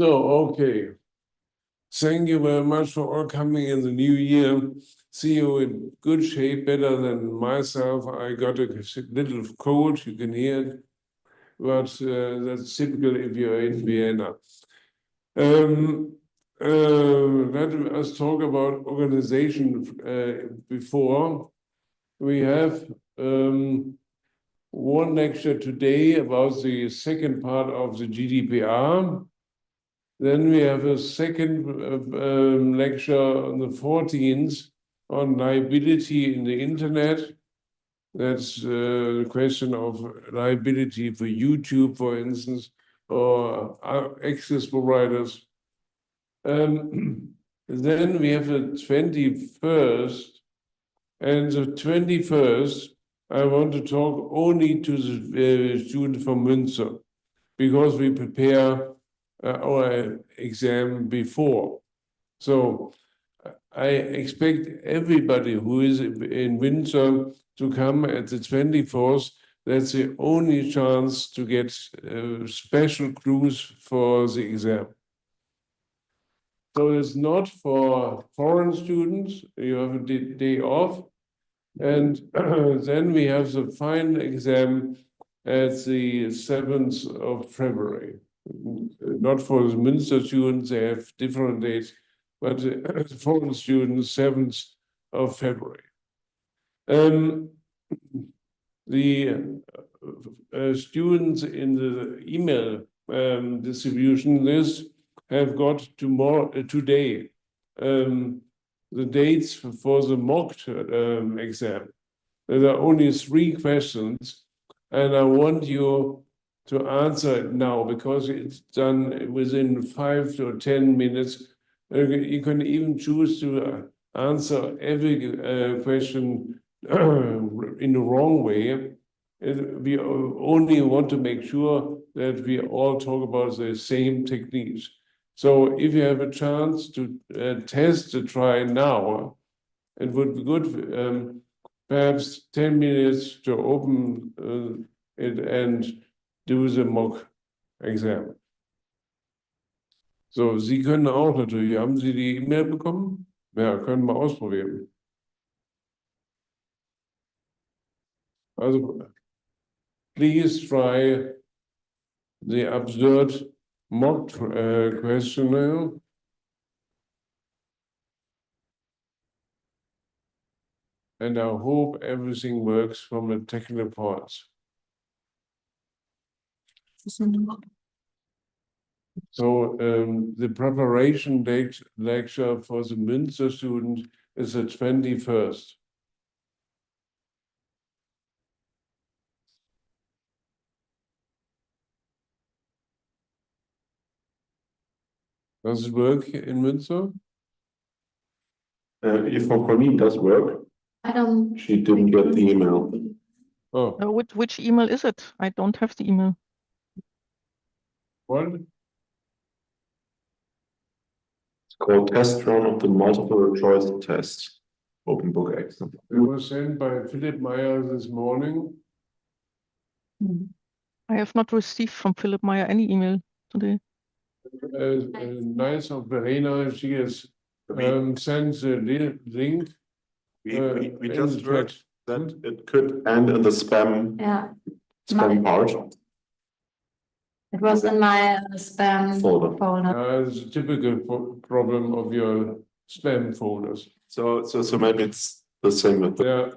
Okay. Thank you very much for all coming in the new year. See you in good shape, better than myself. I got a little cold, you can hear it, but that's typical if you're in Vienna. Let us talk about organization before. We have one lecture today about the second part of the GDPR. Then we have a second lecture on the 14th on liability in the internet. That's the question of liability for YouTube, for instance, or access providers. Then we have the 21st, and the 21st, I want to talk only to the student from Münster, because we prepare our exam before. So I expect everybody who is in Windsor to come at the 24th. That's the only chance to get special clues for the exam. So it's not for foreign students. You have a day off. And then we have the final exam at the 7th of February. Not for the Münster students, they have different dates, but the foreign students, 7th of February. The students in the email distribution list have got today the dates for the mock exam. There are only 3 questions, and I want you to answer it now because it's done within 5 to 10 minutes. You can even choose to answer every question in the wrong way. We only want to make sure that we all talk about the same techniques. So if you have a chance to test the try now, it would be good, perhaps 10 minutes to open it and do the mock exam. So, Sie können auch natürlich, haben Sie die E-Mail bekommen? Ja, können wir ausprobieren. Also, please try the absurd mock questionnaire. And I hope everything works from the technical parts. So the preparation lecture for the Münster student is the 21st. Does it work in Münster? If for Colleen does work, I don't. she didn't get the email. Oh, Which email is it? I don't have the email. what? It's called Test Run of the Multiple Choice Test. Open Book Exam. It was sent by Philip Meyer this morning. I have not received from Philip Meyer any email today. Nice of Verena, she has sent the link. We in just the heard chat. that it could end in the spam part. It was in my spam Folder. It's a typical problem of your spam folders. So maybe it's the same with the Yeah.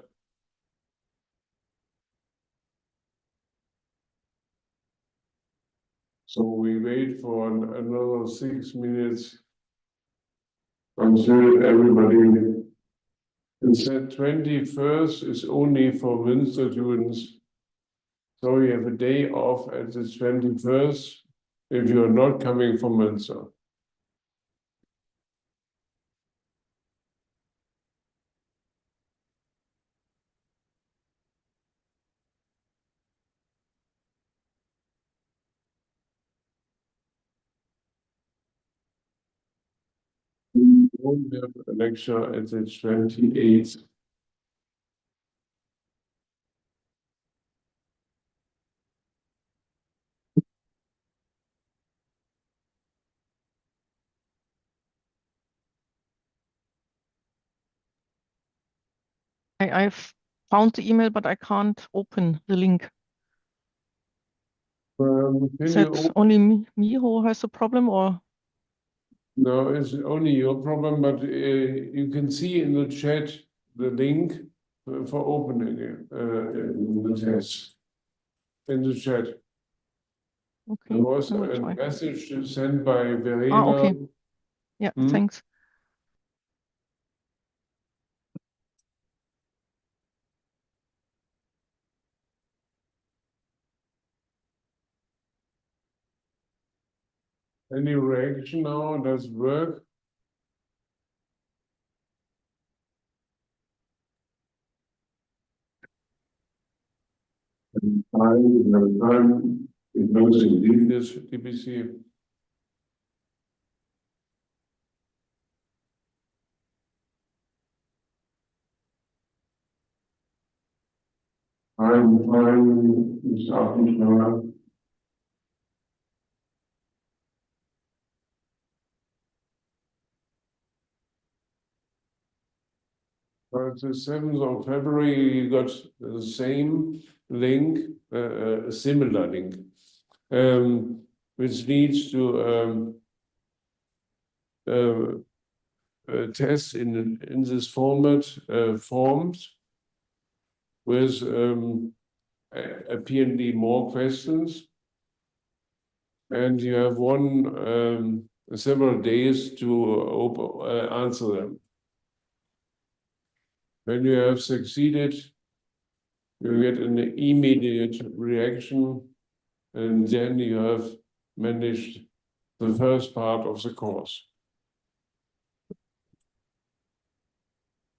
So we wait for another 6 minutes until everybody. It said 21st is only for Münster students. So you have a day off at the 21st if you're not coming from Münster. We won't have a lecture at the 28th. I've found the email, but I can't open the link. Can Is you that only me who has a problem, or? No, it's only your problem, but you can see in the chat the link for opening it, the test in the chat. Okay, There was I will a try. message sent by Verena. Okay. Yeah, thanks. Any reaction now? Does it work? Time it knows indeed this TBC. I'm fine. It's now. But the 7th of February, you got the same link, a similar link, which leads to tests in this format, forms with apparently more questions, and you have several days to answer them. When you have succeeded, you get an immediate reaction, and then you have managed the first part of the course.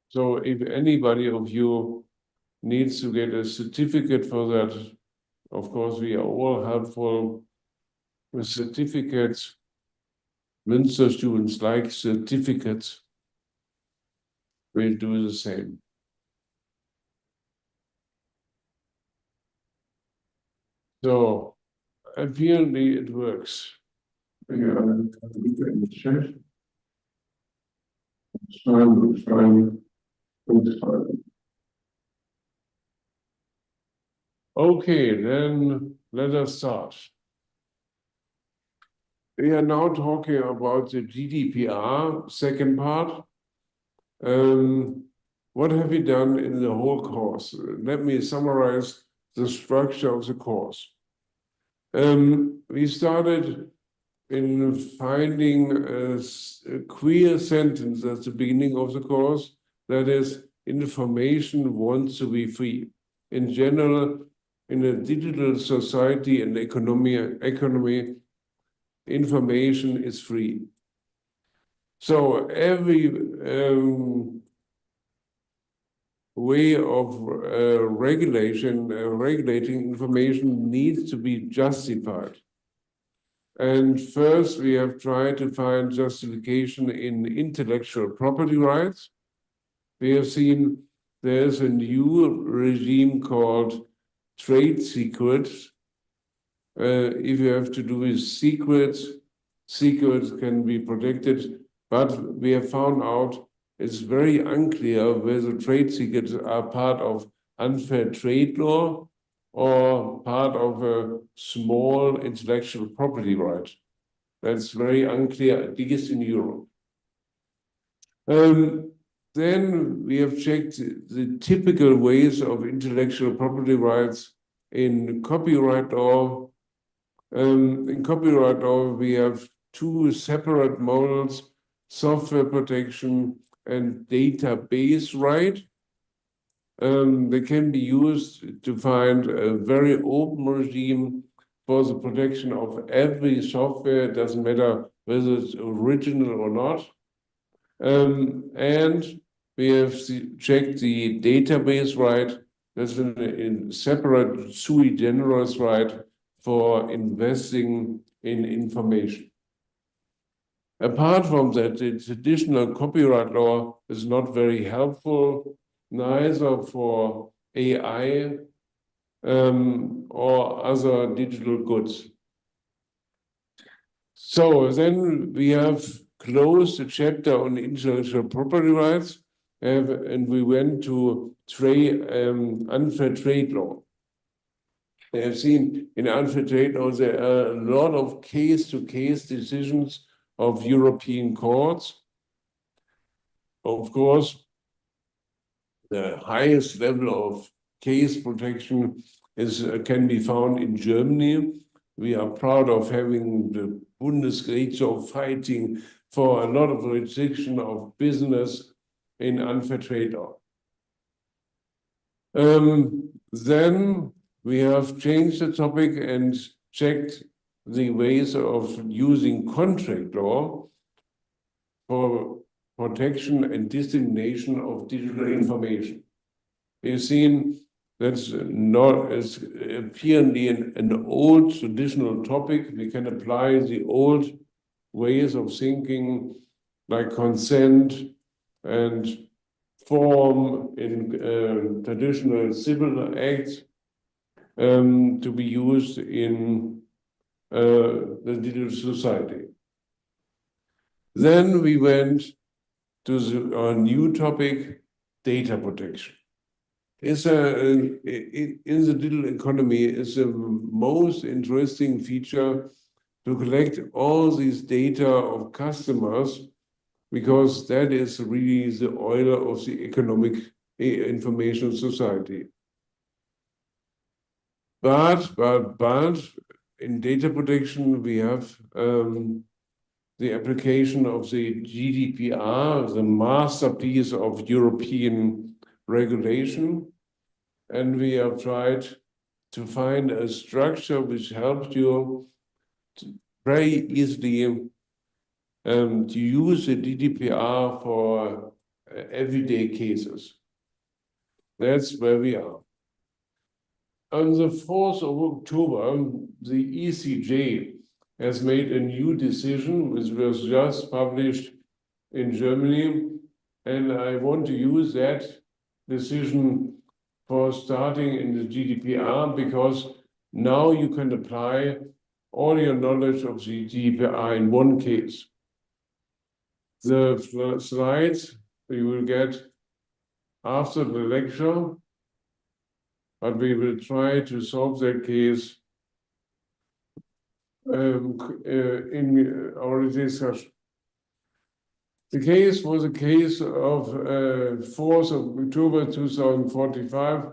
So if anybody of you needs to get a certificate for that, of course, we are all helpful with certificates. Münster students like certificates. We'll do the same. So apparently it works. Okay, then let us start. We are now talking about the GDPR second part. What have we done in the whole course? Let me summarize the structure of the course. We started in finding a queer sentence at the beginning of the course, that is, information wants to be free. In general, in a digital society and economy, information is free. So every way of regulating information needs to be justified. And first, we have tried to find justification in intellectual property rights. We have seen there's a new regime called trade secrets. If you have to do with secrets, secrets can be protected, but we have found out it's very unclear whether trade secrets are part of unfair trade law or part of a small intellectual property right. That's very unclear, at least in Europe. Then we have checked the typical ways of intellectual property rights in copyright law. In copyright law, we have two separate models, software protection and database right. They can be used to find a very open regime for the protection of every software. It doesn't matter whether it's original or not. And we have checked the database right. That's a separate sui generis right for investing in information. Apart from that, the traditional copyright law is not very helpful, neither for AI or other digital goods. So then we have closed the chapter on intellectual property rights, and we went to unfair trade law. They have seen in unfair trade law there are a lot of case-to-case decisions of European courts. Of course, the highest level of case protection can be found in Germany. We are proud of having the Bundesgerichtshof fighting for a lot of restriction of business in unfair trade law. Then we have changed the topic and checked the ways of using contract law for protection and dissemination of digital information. We've seen that's not as apparently an old traditional topic. We can apply the old ways of thinking, like consent and form in traditional civil acts, to be used in the digital society. Then we went to our new topic, data protection. In the digital economy, is the most interesting feature to collect all these data of customers, because that is really the oil of the economic information society. But in data protection, we have the application of the GDPR, the masterpiece of European regulation. And we have tried to find a structure which helps you to very easily to use the GDPR for everyday cases. That's where we are. On the 4th of October, the ECJ has made a new decision, which was just published in Germany. And I want to use that decision for starting in the GDPR, because now you can apply all your knowledge of the GDPR in one case. The slides you will get after the lecture, but we will try to solve that case in our discussion. The case was a case of 4th of October 2045.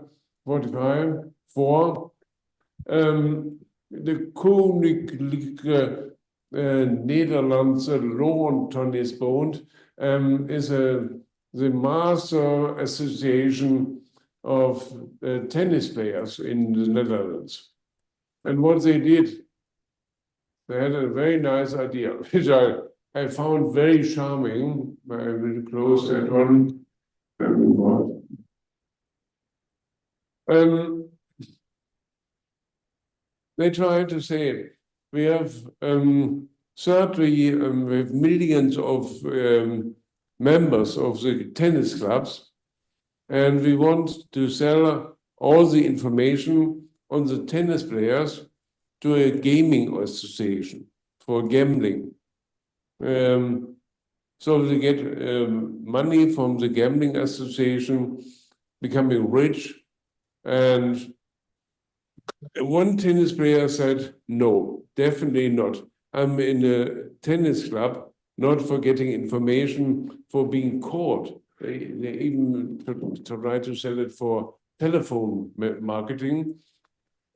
The Koninklijke Nederlandse Loontonnisbond is the master association of tennis players in the Netherlands. And what they did, they had a very nice idea, which I found very charming. I will close that one. They tried to say, we have certainly we have millions of members of the tennis clubs, and we want to sell all the information on the tennis players to a gaming association for gambling. So they get money from the gambling association, becoming rich. And one tennis player said, no, definitely not. I'm in a tennis club, not for getting information, for being caught. They even try to sell it for telephone marketing.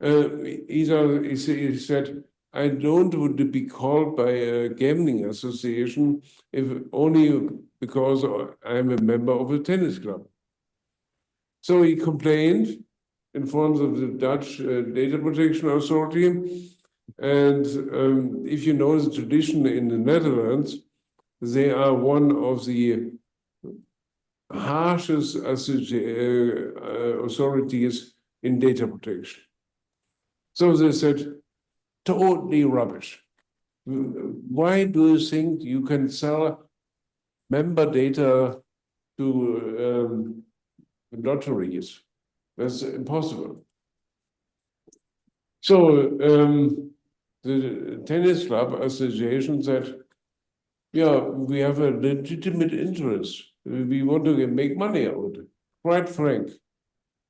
He said, I don't want to be called by a gambling association if only because I'm a member of a tennis club. So he complained in front of the Dutch Data Protection Authority. And if you know the tradition in the Netherlands, they are one of the harshest authorities in data protection. So they said, totally rubbish. Why do you think you can sell member data to lotteries? That's impossible. So the tennis club association said, yeah, we have a legitimate interest we want to make money out of it. Quite frank.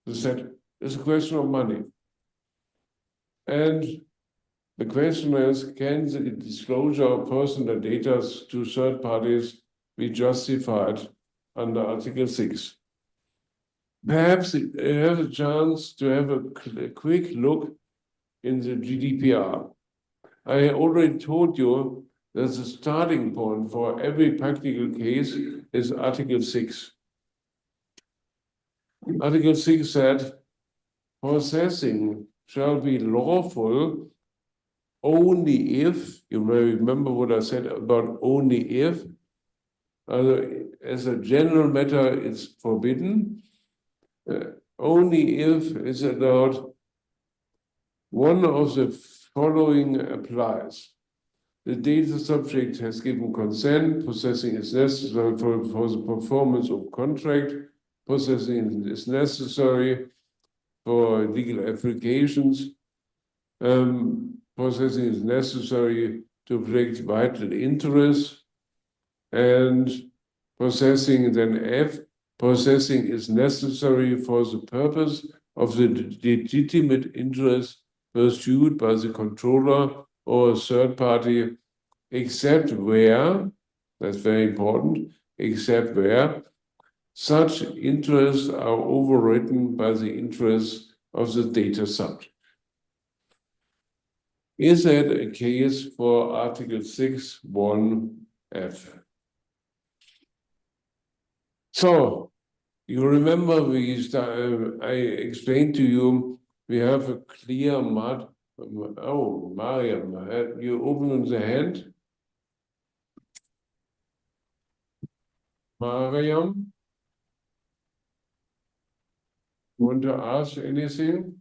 They said, it's a question of money. And the question is, can the disclosure of personal data to third parties be justified under Article 6? Perhaps you have a chance to have a quick look in the GDPR. I already told you that the starting point for every practical case is Article 6. Article 6 said, possessing shall be lawful only if, you may remember what I said about only if, as a general matter, it's forbidden. Only if it's allowed, one of the following applies. The data subject has given consent, possessing is necessary for the performance of contract, possessing is necessary for legal applications, possessing is necessary to protect vital interests, and possessing then F, possessing is necessary for the purpose of the legitimate interest pursued by the controller or a third party, except where, that's very important, except where such interests are overridden by the interests of the data subject. Is that a case for Article 6(1)(f)? So, you remember I explained to you, we have a clear oh, Mariam, you open the hand. Mariam, want to ask anything?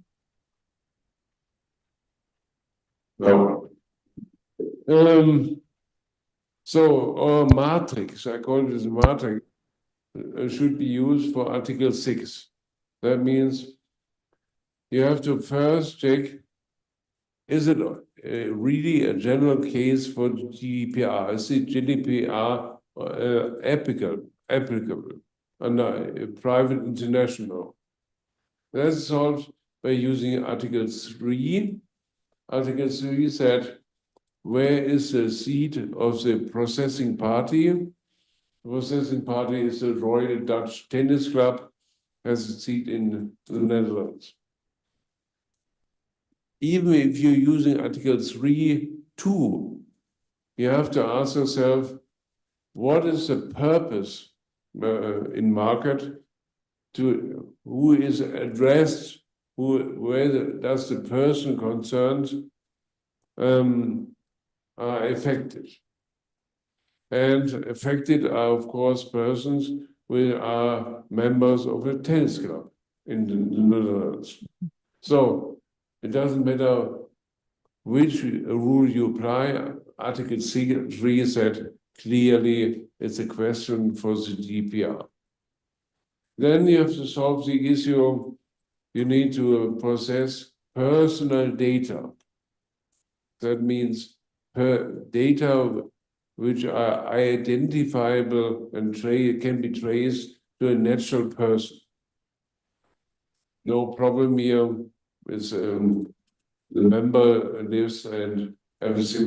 No. So, our matrix, I call it a matrix, should be used for Article 6. That means you have to first check, is it really a general case for GDPR? Is the GDPR applicable under a private international? That's solved by using Article 3. Article 3 said, where is the seat of the processing party? The processing party is the Royal Dutch Tennis Club, has a seat in the Netherlands. Even if you're using Article 3(2), you have to ask yourself, what is the purpose in market to who is addressed, where does the person concerned are affected? And affected are, of course, persons who are members of a tennis club in the Netherlands. So it doesn't matter which rule you apply. Article 3 said clearly it's a question for the GDPR. Then you have to solve the issue. You need to process personal data. That means data which are identifiable and can be traced to a natural person. No problem here with the member lives and everything.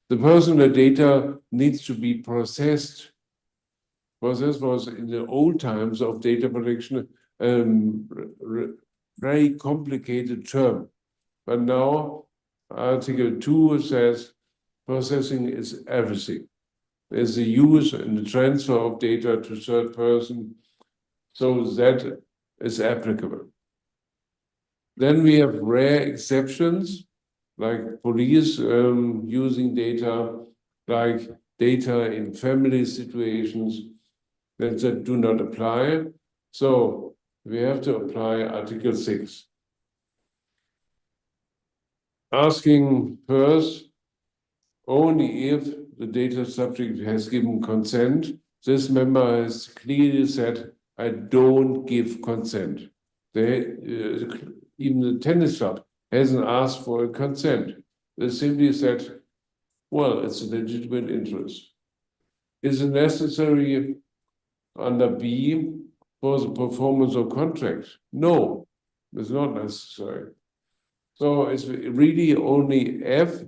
The personal data needs to be processed. Process was in the old times of data protection very complicated term. But now Article 2 says processing is everything. There's the use and the transfer of data to third person, so that is applicable. Then we have rare exceptions, like police using data, like data in family situations that do not apply. So we have to apply Article 6. Asking first, only if the data subject has given consent. This member has clearly said, I don't give consent. Even the tennis club hasn't asked for a consent. They simply said, well, it's a legitimate interest. Is it necessary under B for the performance of contract? No, it's not necessary. So it's really only F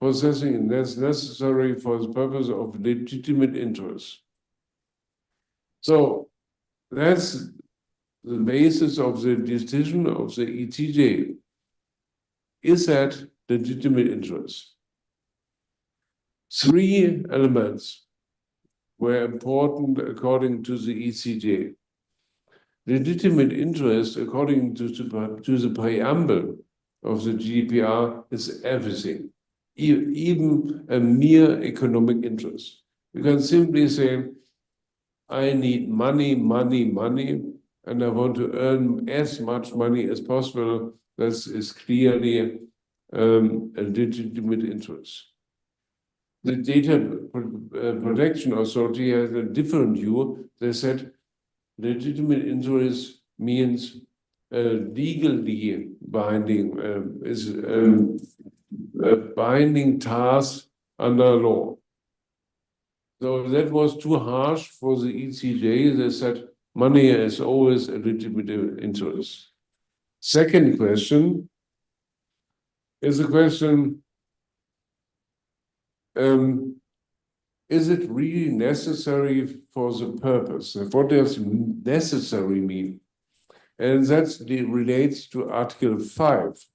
possessing that's necessary for the purpose of legitimate interest. So that's the basis of the decision of the ETJ. Is that legitimate interest? Three elements were important according to the ECJ. Legitimate interest, according to the preamble of the GDPR, is everything, even a mere economic interest. You can simply say, I need money, and I want to earn as much money as possible. This is clearly a legitimate interest. The Data Protection Authority has a different view. They said legitimate interest means legally binding, is a binding task under law. So that was too harsh for the ECJ. They said money is always a legitimate interest. Second question is the question, is it really necessary for the purpose? What does necessary mean? And that relates to Article 5.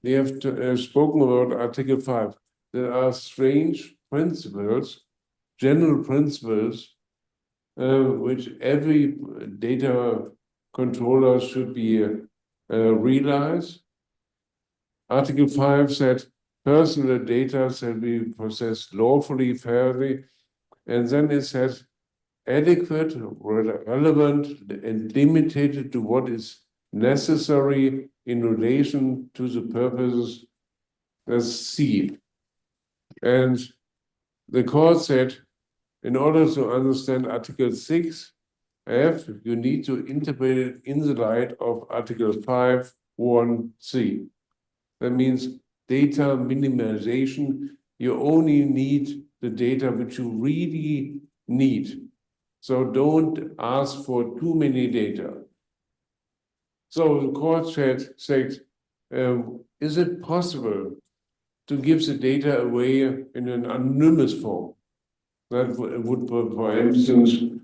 They have spoken about Article 5. There are strange principles, general principles, which every data controller should be realize. Article 5 said personal data shall be processed lawfully, fairly, and then it says adequate, relevant, and limited to what is necessary in relation to the purposes. That's C. And the court said, in order to understand Article 6F, you need to interpret it in the light of Article 5(1)(c). That means data minimization. You only need the data which you really need. So don't ask for too many data. So the court said, is it possible to give the data away in an anonymous form? That would, for instance,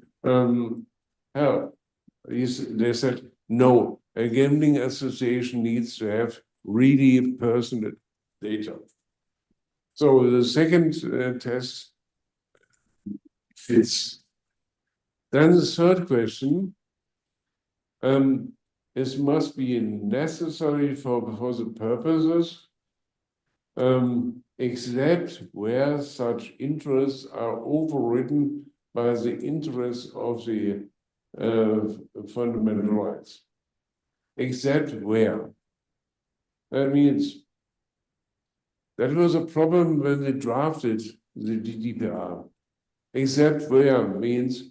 help. They said, no, a gambling association needs to have really personal data. So the second test fits. Then the third question is must be necessary for the purposes, except where such interests are overridden by the interests of the fundamental rights. Except where. That means that was a problem when they drafted the GDPR. Except where means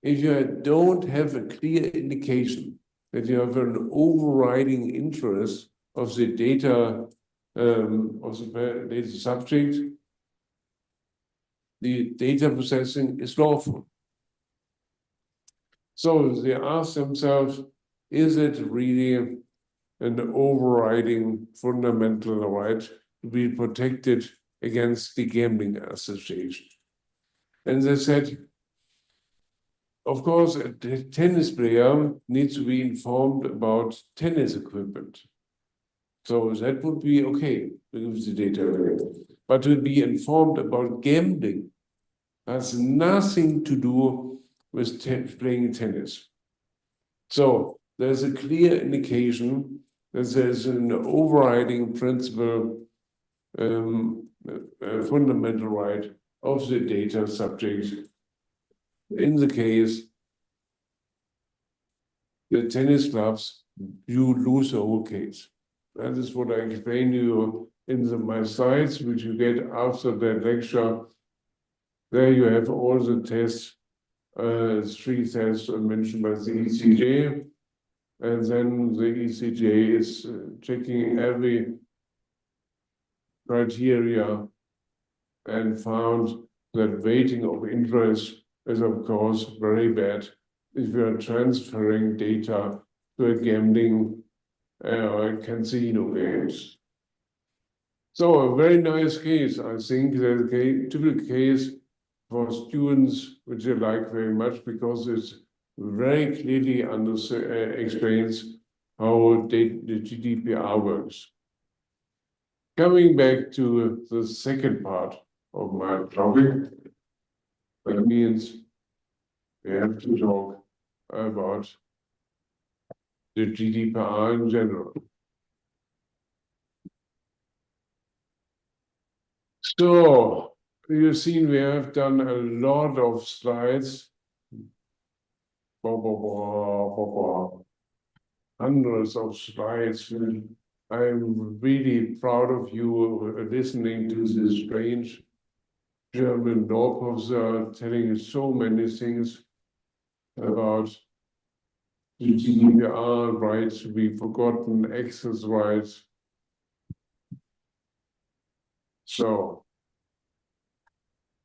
if you don't have a clear indication that you have an overriding interest of the data of the data subject, the data processing is lawful. So they ask themselves, is it really an overriding fundamental right to be protected against the gambling association? And they said, of course, a tennis player needs to be informed about tennis equipment. So that would be okay to give the data away. But to be informed about gambling has nothing to do with playing tennis. So there's a clear indication that there's an overriding principle, fundamental right of the data subject. In the case, the tennis clubs, you lose the whole case. That is what I explained to you in my slides, which you get after that lecture. There you have all the tests, 3 tests mentioned by the ECJ. And then the ECJ is checking every criteria and found that weighting of interest is, of course, very bad if you are transferring data to a gambling or a casino games. So a very nice case, I think, the typical case for students, which I like very much because it very clearly explains how the GDPR works. Coming back to the second part of my topic, that means we have to talk about the GDPR in general. So, you've seen we have done a lot of slides, hundreds of slides. I'm really proud of you listening to this strange German law professor telling so many things about the GDPR rights to be forgotten, access rights. So,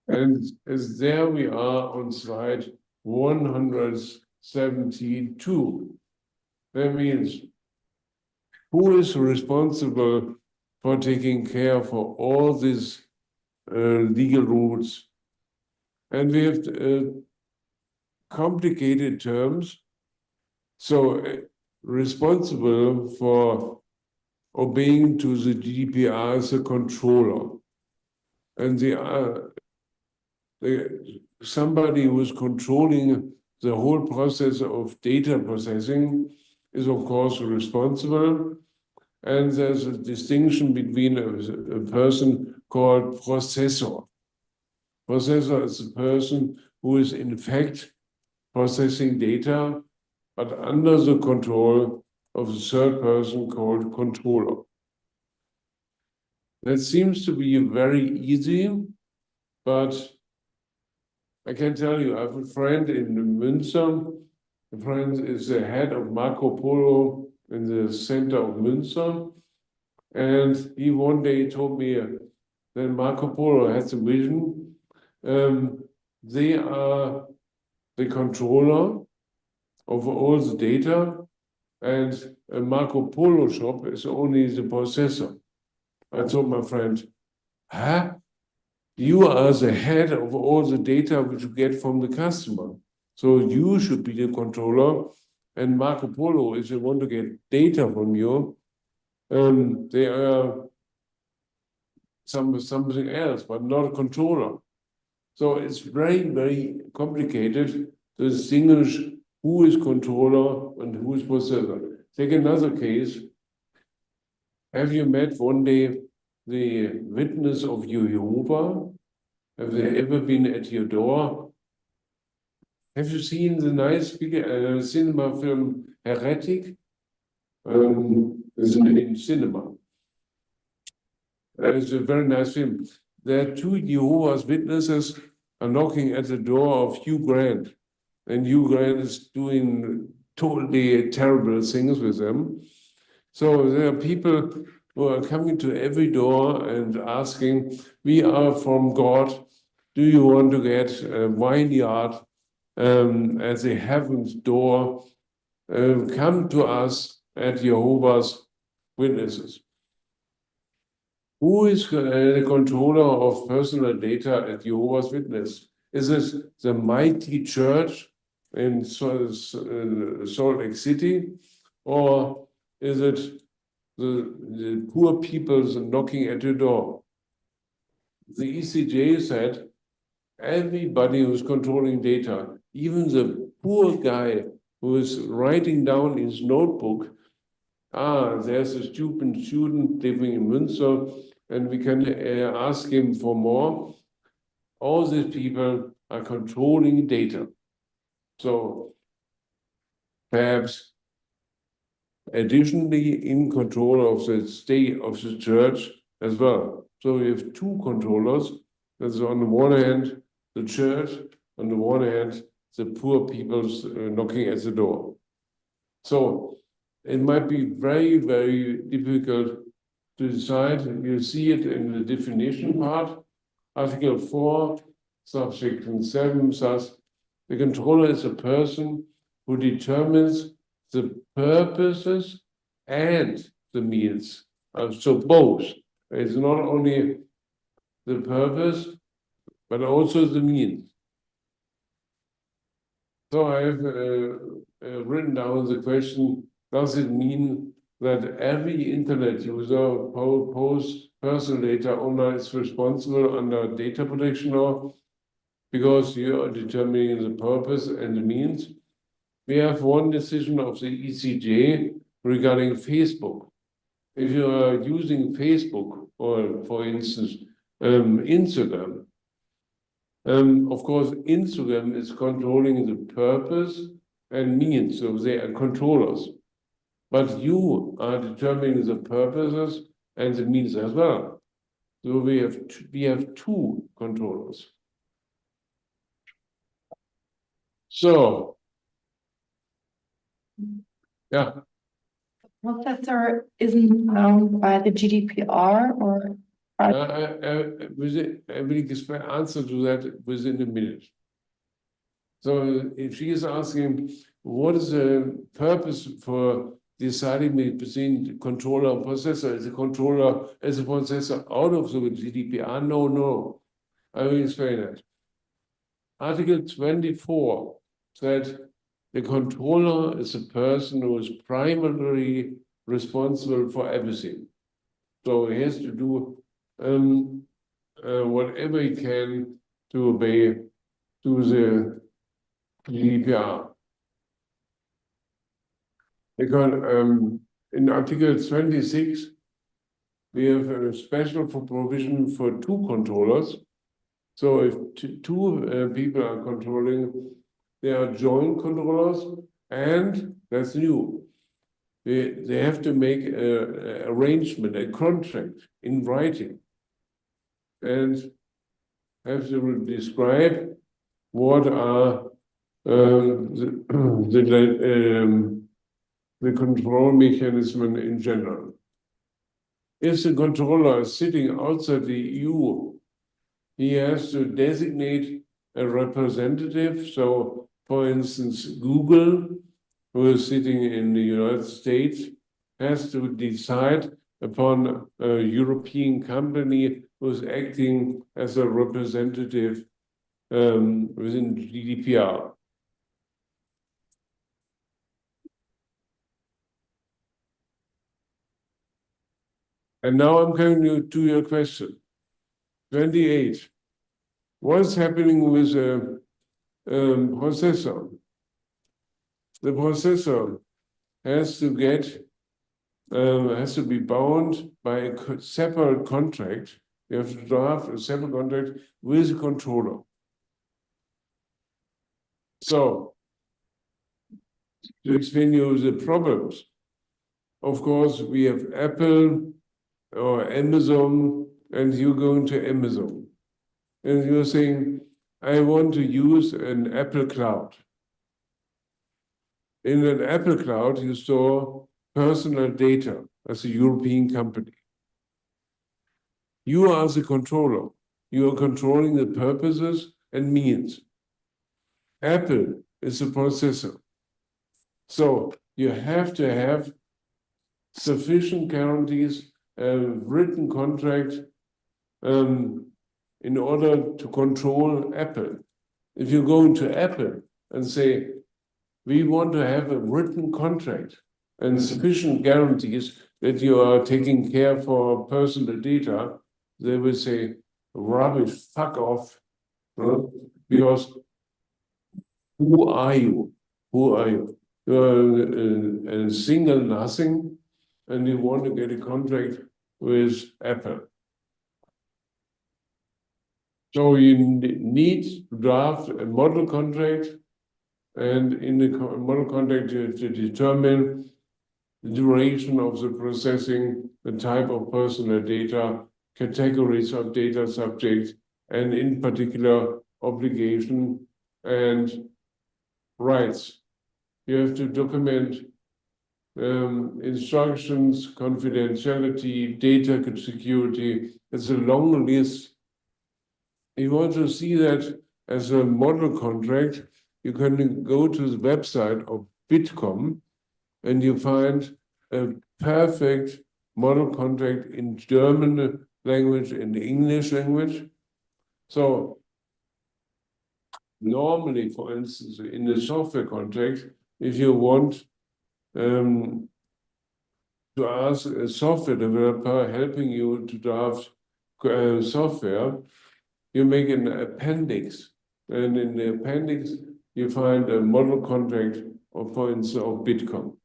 and as there we are on slide 172. That means who is responsible for taking care for all these legal rules? And we have complicated terms. So responsible for obeying to the GDPR is a controller. And somebody who is controlling the whole process of data processing is, of course, responsible. And there's a distinction between a person called processor. Processor is a person who is, in fact, processing data, but under the control of a third person called controller. That seems to be very easy, but I can tell you, I have a friend in Münster. The friend is the head of Marco Polo in the center of Münster. And he one day told me that Marco Polo has a vision. They are the controller of all the data, and a Marco Polo shop is only the processor. I told my friend, huh? You are the head of all the data which you get from the customer. So you should be the controller, and Marco Polo, if they want to get data from you, they are something else, but not a controller. So it's very, very complicated to distinguish who is controller and who is processor. Take another case. Have you met one day the witness of Jehovah? Have they ever been at your door? Have you seen the nice cinema film Heretic? It's in cinema. It's a very nice film. There are two Jehovah's Witnesses are knocking at the door of Hugh Grant. And Hugh Grant is doing totally terrible things with them. So there are people who are coming to every door and asking, we are from God. Do you want to get a vineyard at the heaven's door? Come to us at Jehovah's Witnesses. Who is the controller of personal data at Jehovah's Witness? Is it the mighty church in Salt Lake City? Or is it the poor people knocking at your door? The ECJ said, everybody who's controlling data, even the poor guy who is writing down his notebook, there's a stupid student living in Münster, and we can ask him for more. All these people are controlling data. So perhaps additionally in control of the state of the church as well. So we have two controllers. That's on the one hand, the church, on the one hand, the poor people knocking at the door. So it might be very, very difficult to decide. You see it in the definition part. Article 4, subsection 7 says The controller is a person who determines the purposes and the means. So both. It's not only the purpose, but also the means. So I have written down the question, does it mean that every internet user who posts personal data online is responsible under data protection law because you are determining the purpose and the means? We have one decision of the ECJ regarding Facebook. If you are using Facebook or, for instance, Instagram, of course, Instagram is controlling the purpose and means, so they are controllers. But you are determining the purposes and the means as well. So we have two controllers. So, yeah. Processor isn't bound by the GDPR or I will answer to that within a minute. So if she is asking, what is the purpose for deciding between controller and processor? Is the controller as a processor out of the GDPR? No. I will explain that. Article 24 said the controller is a person who is primarily responsible for everything. So he has to do whatever he can to obey to the GDPR. Because in Article 26, we have a special provision for two controllers. So if two people are controlling, they are joint controllers, and that's new. They have to make an arrangement, a contract in writing, and have to describe what are the control mechanism in general. If the controller is sitting outside the EU, he has to designate a representative. So, for instance, Google, who is sitting in the United States, has to decide upon a European company who is acting as a representative within GDPR. And now I'm coming to your question. 28. What's happening with a processor? The processor has to be bound by a separate contract. You have to draft a separate contract with the controller. So, to explain you the problems, of course, we have Apple or Amazon, and you're going to Amazon. And you're saying, I want to use an Apple Cloud. In an Apple Cloud, you store personal data as a European company. You are the controller. You are controlling the purposes and means. Apple is the processor. So you have to have sufficient guarantees, a written contract in order to control Apple. If you go into Apple and say, we want to have a written contract and sufficient guarantees that you are taking care for personal data, they will say, rubbish, fuck off. Because who are you? Who are you? You're a single nothing, and you want to get a contract with Apple. So you need to draft a model contract, and in the model contract you have to determine the duration of the processing, the type of personal data, categories of data subjects, and in particular obligation and rights. You have to document instructions, confidentiality, data security. It's a long list. You want to see that as a model contract, you can go to the website of Bitkom and you find a perfect model contract in German language and English language. So normally, for instance, in the software contract, if you want to ask a software developer helping you to draft software, you make an appendix. And in the appendix, you find a model contract of, for instance, of Bitkom.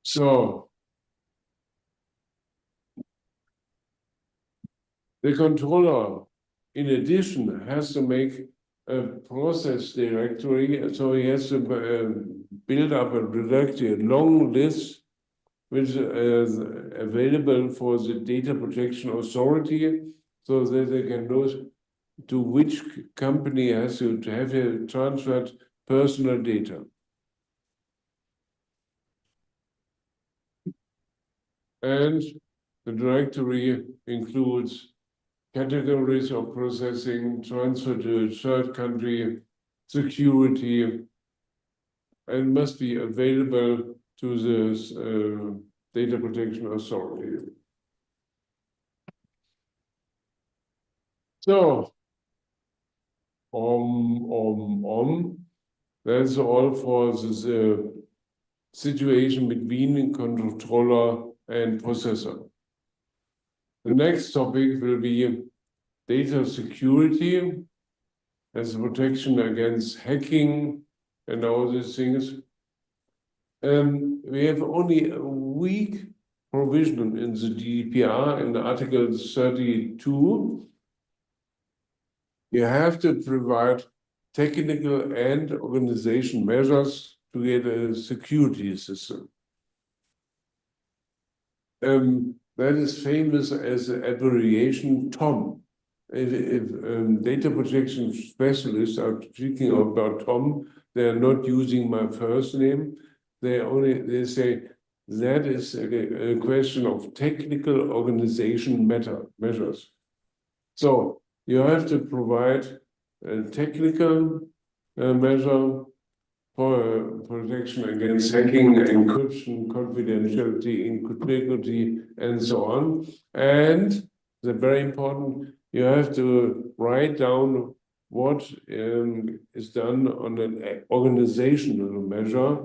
So the controller, in addition, has to make a process directory. So he has to build up a directory, a long list, which is available for the data protection authority, so that they can know to which company has to have transferred personal data. And the directory includes categories of processing, transfer to a third country, security, and must be available to the data protection authority. So, that's all for this situation between controller and processor. The next topic will be data security as a protection against hacking and all these things. We have only a weak provision in the GDPR in Article 32. You have to provide technical and organization measures to get a security system. That is famous as the abbreviation TOM. If data protection specialists are speaking about TOM, they are not using my first name. They say that is a question of technical organization measures. So you have to provide a technical measure for protection against hacking, encryption, confidentiality, integrity, and so on. And the very important, you have to write down what is done on an organizational measure.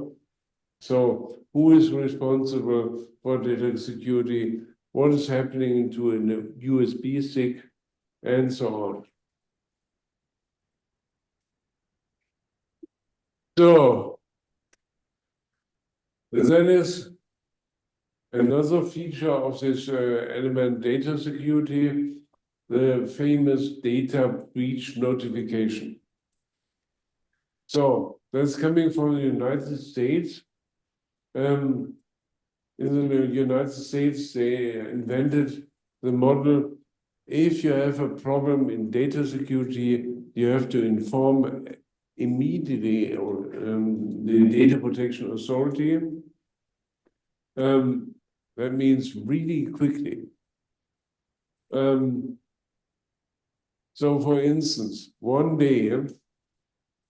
So who is responsible for data security? What is happening to a USB stick? And so on. So that is another feature of this element data security, the famous data breach notification. So that's coming from the United States. In the United States, they invented the model. If you have a problem in data security, you have to inform immediately the data protection authority. That means really quickly. So for instance, one day,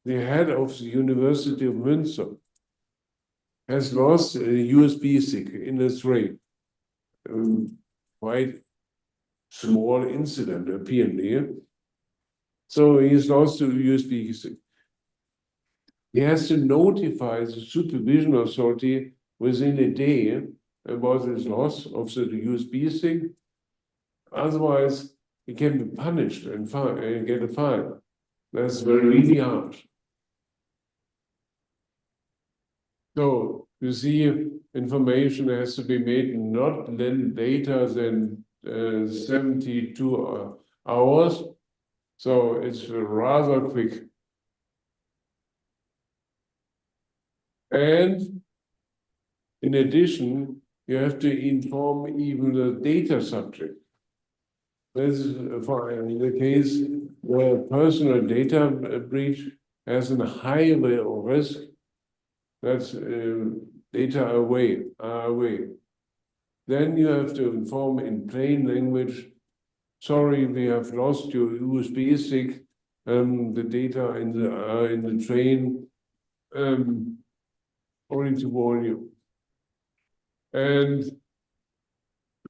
the head of the University of Münster has lost a USB stick in a train. Quite small incident, apparently. So he's lost a USB stick. He has to notify the supervision authority within a day about his loss of the USB stick. Otherwise, he can be punished and get a fine. That's really hard. So you see, information has to be made not later than 72 hours. So it's rather quick. And in addition, you have to inform even the data subject. This is in the case where personal data breach has a high risk. That's data are away. Then you have to inform in plain language sorry, we have lost your USB stick, the data in the train, only to warn you. And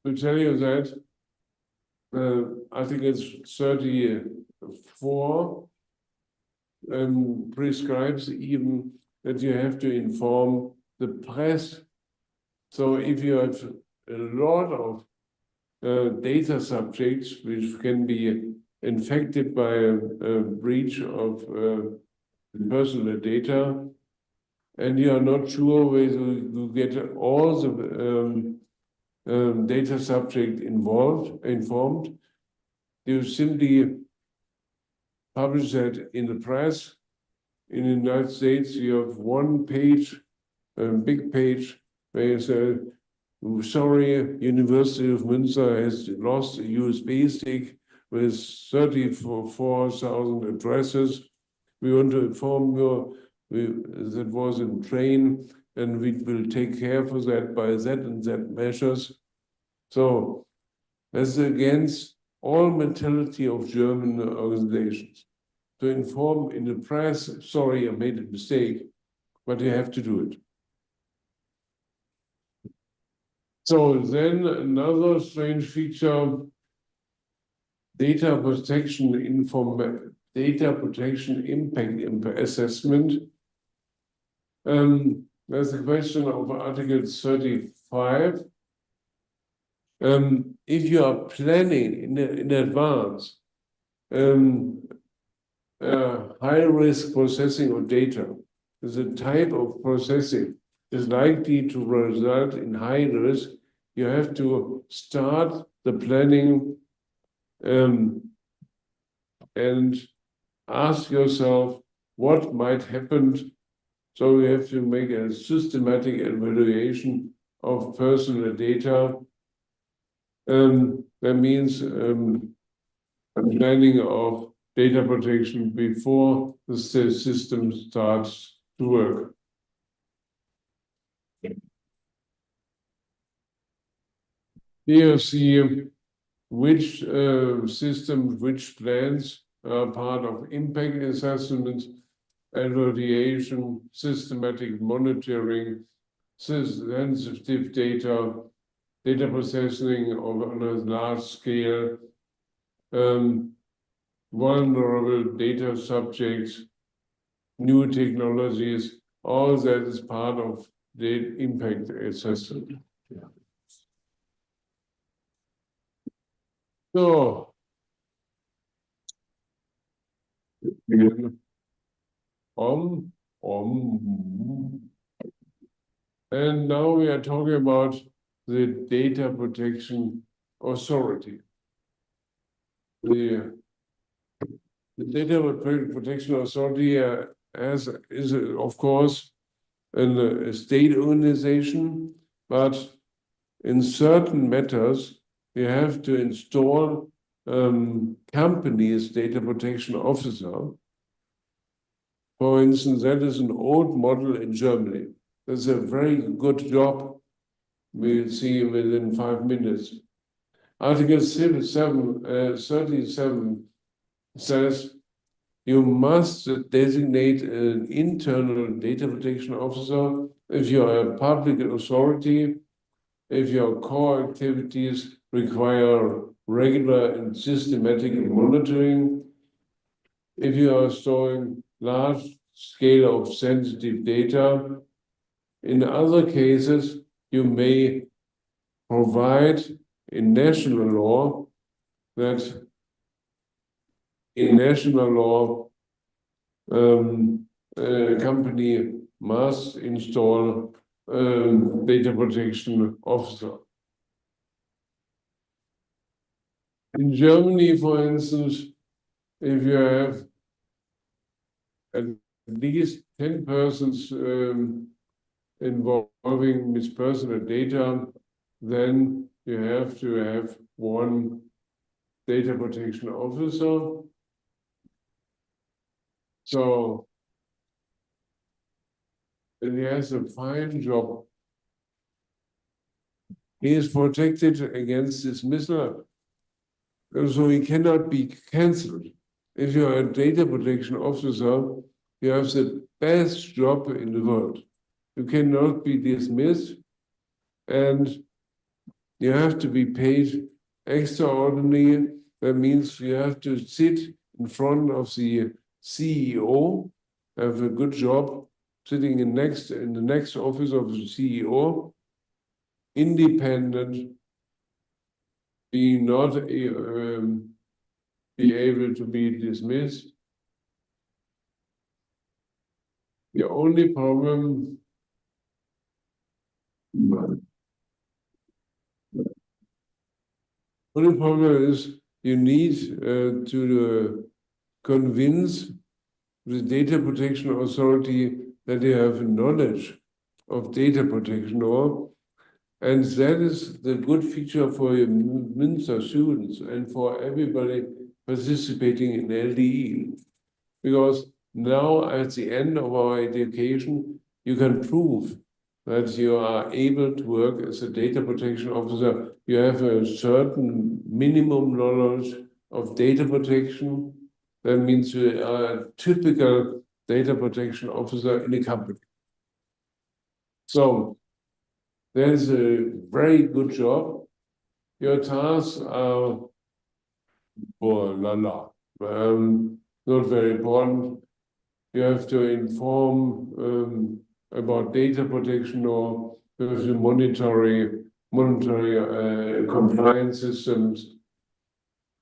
to tell you that, I think it's 34 prescribes even that you have to inform the press. So if you have a lot of data subjects which can be infected by a breach of personal data, and you are not sure whether you get all the data subject informed, you simply publish that in the press. In the United States, you have one page, a big page, where you say, sorry, University of Münster has lost a USB stick with 34,000 addresses. We want to inform you that was in train, and we will take care for that by that and that measures. So that's against all mentality of German organizations. To inform in the press, sorry, I made a mistake, but you have to do it. So then another strange feature, data protection impact assessment. There's a question of Article 35. If you are planning in advance high-risk processing of data, the type of processing is likely to result in high risk, you have to start the planning and ask yourself what might happen. So you have to make a systematic evaluation of personal data. That means planning of data protection before the system starts to work. Here you see which systems, which plans are part of impact assessment, evaluation, systematic monitoring, sensitive data, data processing on a large scale, vulnerable data subjects, new technologies, all that is part of the impact assessment. Yeah. So, and now we are talking about the Data Protection Authority. The Data Protection Authority is, of course, a state organization, but in certain matters, you have to install companies' data protection officer. For instance, that is an old model in Germany. That's a very good job. We'll see within 5 minutes. Article 37 says you must designate an internal data protection officer if you are a public authority, if your core activities require regular and systematic monitoring, if you are storing large scale of sensitive data. In other cases, you may provide in national law that in national law, a company must install data protection officer. In Germany, for instance, if you have at least 10 persons involving with personal data, then you have to have one data protection officer. So he has a fine job. He is protected against dismissal. So he cannot be cancelled. If you are a data protection officer, you have the best job in the world. You cannot be dismissed, and you have to be paid extraordinary. That means you have to sit in front of the CEO, have a good job, sitting in the next office of the CEO, independent, being not be able to be dismissed. The only problem is you need to convince the data protection authority that they have knowledge of data protection law. And that is the good feature for your Münster students and for everybody participating in LDE. Because now at the end of our education, you can prove that you are able to work as a data protection officer. You have a certain minimum knowledge of data protection. That means you are a typical data protection officer in a company. So there's a very good job. Your tasks are, not very important. You have to inform about data protection or you have to monitor compliance systems.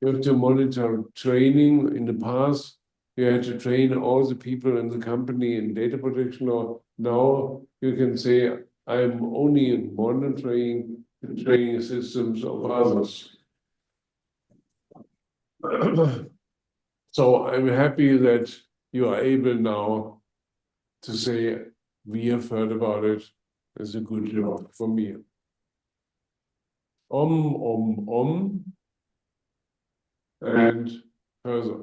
You have to monitor training. In the past, you had to train all the people in the company in data protection law. Now you can say, I'm only monitoring the training systems of others. So I'm happy that you are able now to say, we have heard about it. It's a good job for me. And further.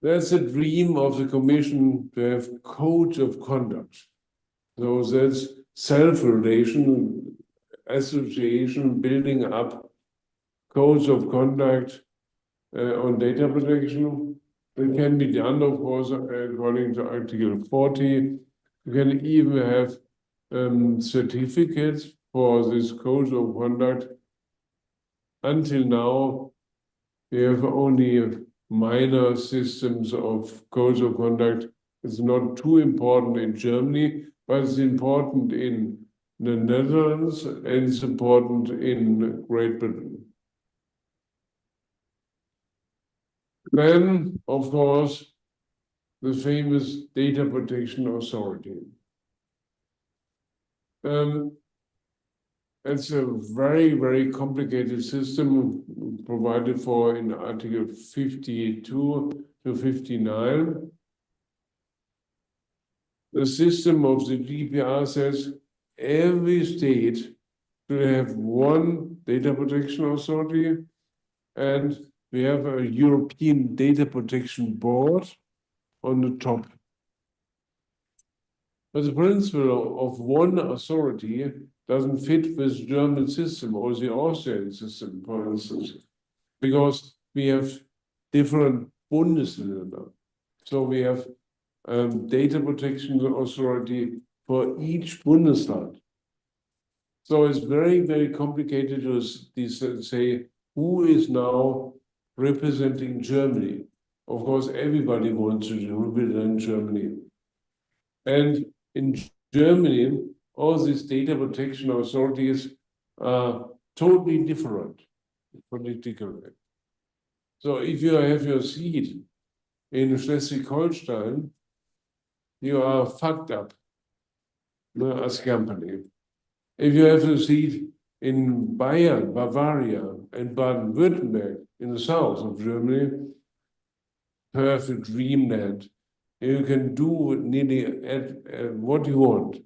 That's a dream of the Commission to have codes of conduct. So that's self-relation, association, building up codes of conduct on data protection. It can be done, of course, according to Article 40. You can even have certificates for this code of conduct. Until now, we have only minor systems of codes of conduct. It's not too important in Germany, but it's important in the Netherlands and it's important in Great Britain. Then, of course, the famous Data Protection Authority. It's a very, very complicated system provided for in Article 52 to 59. The system of the GDPR says every state will have one data protection authority, and we have a European Data Protection Board on the top. But the principle of one authority doesn't fit with the German system or the Austrian system, for instance, because we have different Bundesländer. So we have data protection authority for each Bundesland. So it's very, very complicated to say who is now representing Germany. Of course, everybody wants to represent Germany. And in Germany, all these data protection authorities are totally different politically. So if you have your seat in Schleswig-Holstein, you are fucked up as a company. If you have a seat in Bayern, Bavaria, and Baden-Württemberg in the south of Germany, perfect dreamland. You can do nearly what you want.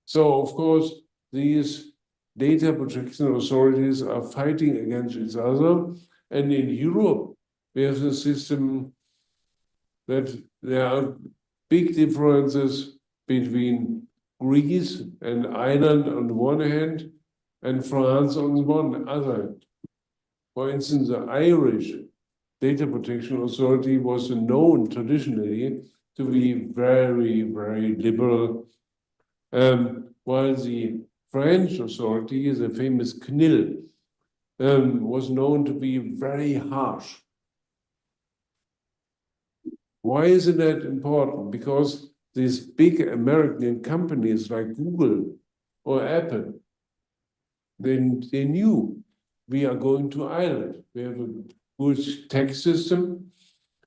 So, of course, these data protection authorities are fighting against each other. And in Europe, we have a system that there are big differences between Greece and Ireland on the one hand, and France on the other hand. For instance, the Irish Data Protection Authority was known traditionally to be very, very liberal, while the French authority, the famous CNIL, was known to be very harsh. Why is that important? Because these big American companies like Google or Apple, they knew we are going to Ireland. We have a good tax system.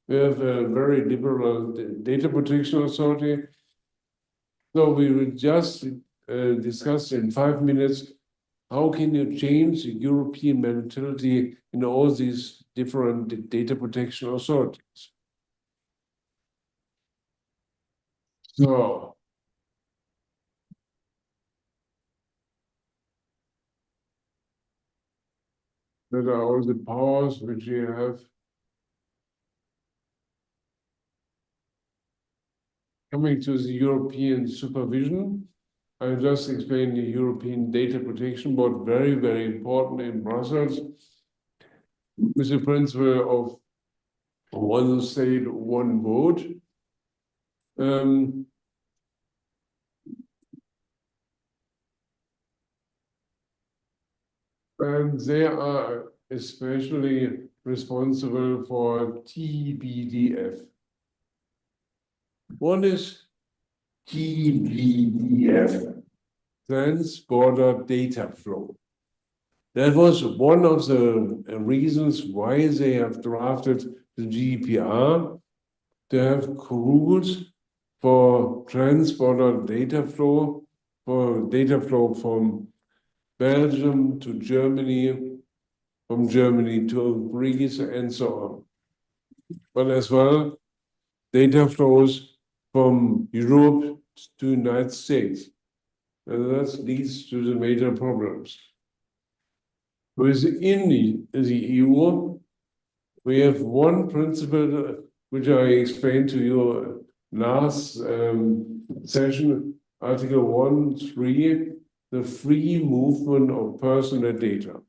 We have a very liberal data protection authority. So we will just discuss in 5 minutes, how can you change the European mentality in all these different data protection authorities? So, that are all the powers which you have. Coming to the European supervision, I just explained the European Data Protection Board, very, very important in Brussels, with the principle of one state, one vote. And they are especially responsible for TBDF. One is TBDF, Trans-Border Data Flow. That was one of the reasons why they have drafted the GDPR, to have rules for trans-border data flow, for data flow from Belgium to Germany, from Germany to Greece, and so on. But as well, data flows from Europe to the United States. And that leads to the major problems. Within the EU, we have one principle which I explained to you last session, Article 1.3, the free movement of personal data.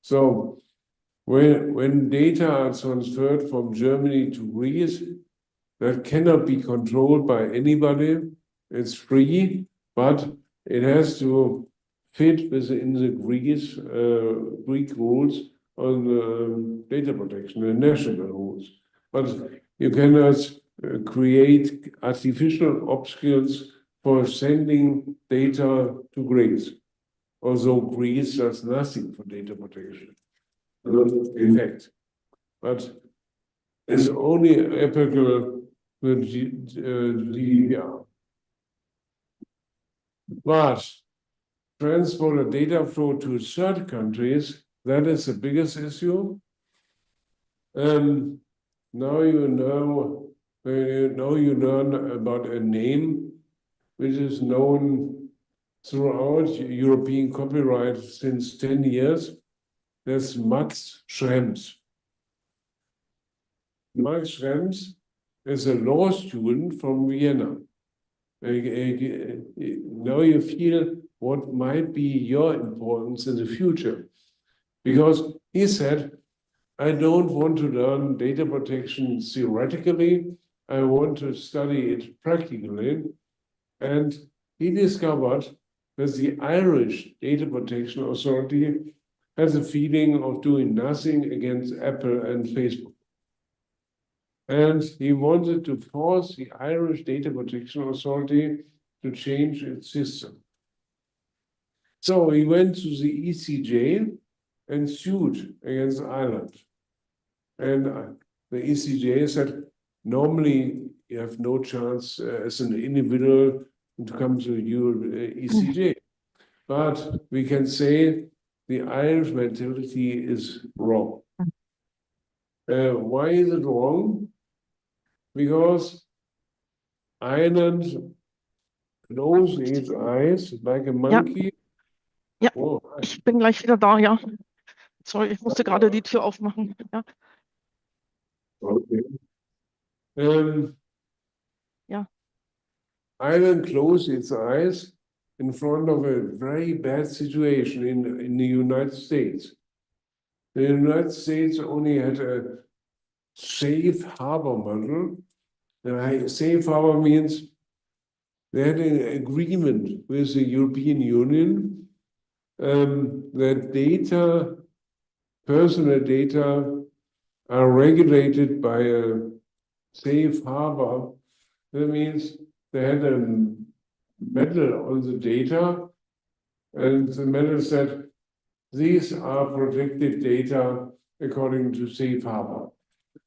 So when data are transferred from Germany to Greece, that cannot be controlled by anybody. It's free, but it has to fit within the Greek rules on data protection, the national rules. But you cannot create artificial obstacles for sending data to Greece, although Greece does nothing for data protection, in fact. But it's only applicable with GDPR. But transport data flow to third countries, that is the biggest issue. Now you know, you learn about a name which is known throughout European copyright since 10 years. That's Max Schrems. Max Schrems is a law student from Vienna. Now you feel what might be your importance in the future. Because he said, I don't want to learn data protection theoretically, I want to study it practically. And he discovered that the Irish Data Protection Authority has a feeling of doing nothing against Apple and Facebook. And he wanted to force the Irish Data Protection Authority to change its system. So he went to the ECJ and sued against Ireland. And the ECJ said, normally you have no chance as an individual to come to your ECJ. But we can say the Irish mentality is wrong. Why is it wrong? Because Ireland closes its eyes like a monkey. Ja, Oh, ich bin gleich wieder da, ja. Sorry, ich musste gerade die Tür aufmachen. Ja, okay. ja. Ireland closed its eyes in front of a very bad situation in the United States. The United States only had a safe harbor model. And safe harbor means they had an agreement with the European Union that data, personal data, are regulated by a safe harbor. That means they had a medal on the data, and the medal said, these are protected data according to safe harbor.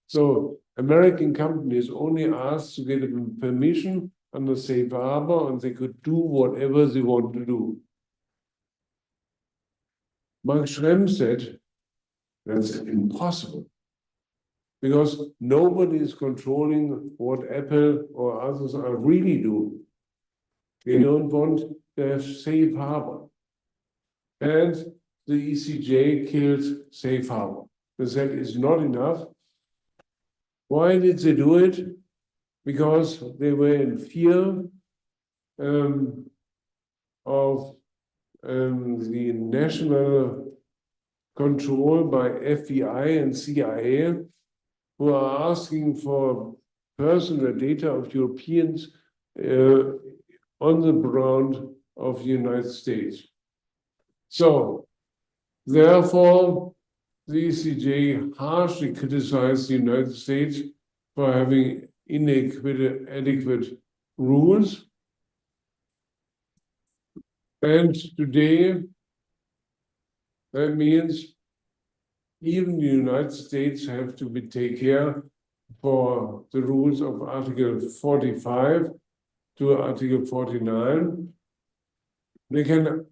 So American companies only asked to get permission under safe harbor, and they could do whatever they want to do. Mark Schremm said, that's impossible, because nobody is controlling what Apple or others are really doing. They don't want to have safe harbor. And the ECJ killed safe harbor. They said it's not enough. Why did they do it? Because they were in fear of the national control by FBI and CIA, who are asking for personal data of Europeans on the ground of the United States. So, therefore, the ECJ harshly criticized the United States for having inadequate rules. And today, that means even the United States have to take care for the rules of Article 45 to Article 49. They can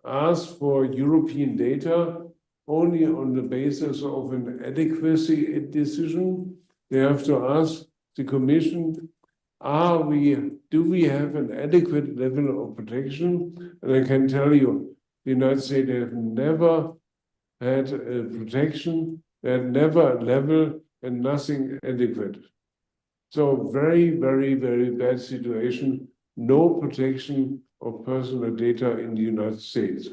ask for European data only on the basis of an adequacy decision. They have to ask the Commission, do we have an adequate level of protection? And I can tell you, the United States have never had a protection, they had never a level and nothing adequate. So very, very, very bad situation, no protection of personal data in the United States.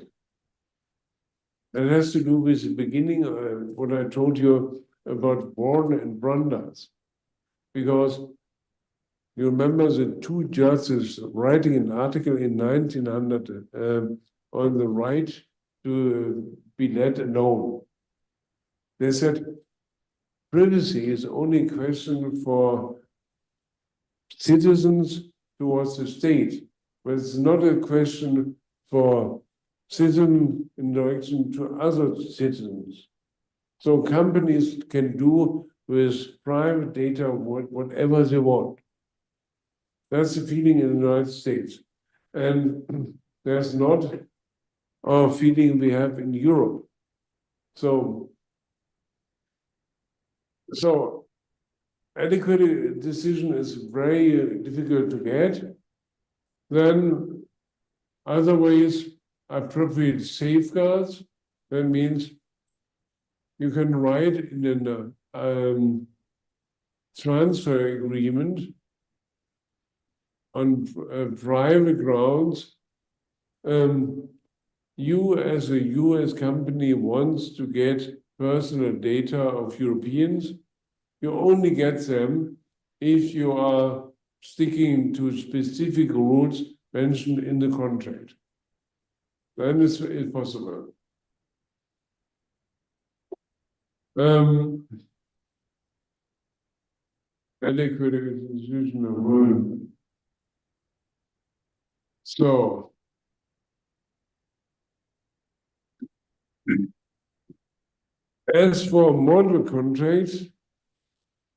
That has to do with the beginning, what I told you about Hoeren and Brandeis, because you remember the two judges writing an article in 1900 on the right to be let alone. They said, privacy is only a question for citizens towards the state, but it's not a question for citizen in direction to other citizens. So companies can do with private data whatever they want. That's the feeling in the United States. And there's not our feeling we have in Europe. So adequate decision is very difficult to get. Then other ways, appropriate safeguards. That means you can write in a transfer agreement on private grounds. You as a US company wants to get personal data of Europeans. You only get them if you are sticking to specific rules mentioned in the contract. Then it's possible. Adequate institution of rule. So, as for model contracts,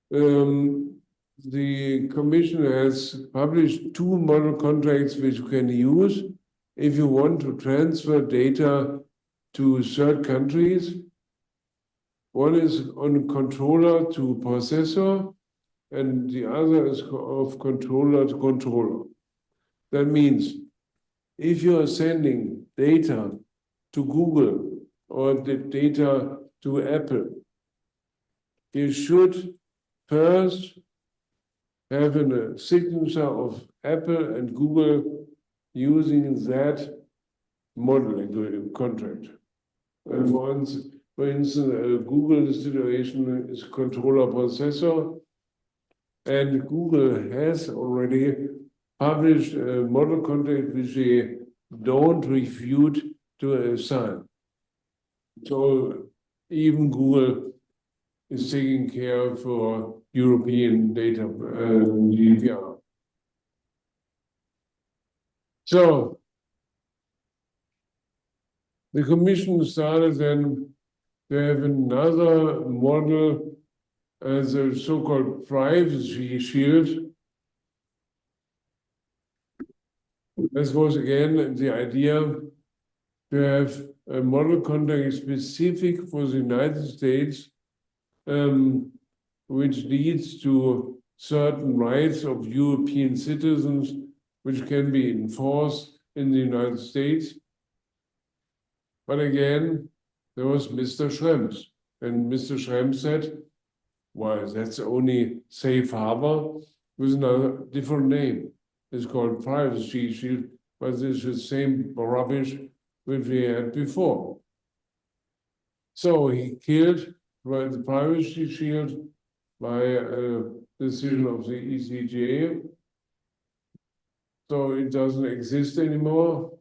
the Commission has published 2 model contracts which you can use if you want to transfer data to third countries. One is on controller to processor, and the other is of controller to controller. That means if you are sending data to Google or the data to Apple, you should first have a signature of Apple and Google using that model contract. And for instance, Google situation is controller processor, and Google has already published a model contract which they don't refute to assign. So even Google is taking care for European data GDPR. So the Commission started then to have another model as a so-called privacy shield. This was again the idea to have a model contract specific for the United States, which leads to certain rights of European citizens, which can be enforced in the United States. But again, there was Mr. Schrems, and Mr. Schrems said, well, that's only safe harbor with another different name. It's called privacy shield, but it's the same rubbish which we had before. So he killed the privacy shield by a decision of the ECJ. So it doesn't exist anymore.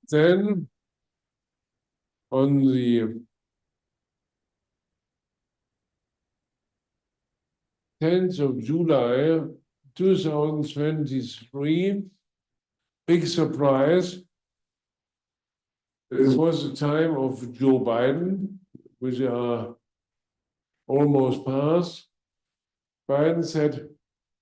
Then on the 10th of July 2023, big surprise. It was the time of Joe Biden, which are almost past. Biden said,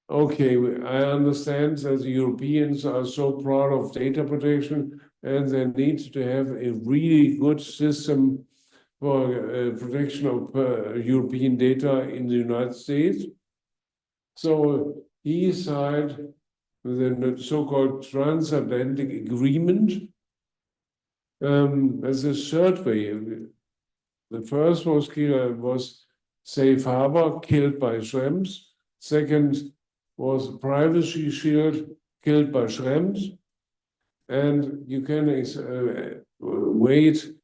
okay, I understand that the Europeans are so proud of data protection and they need to have a really good system for protection of European data in the United States. So he signed the so-called transatlantic agreement as a third way. The first was safe harbor, killed by Schrems. Second was privacy shield, killed by Schrems. And you can wait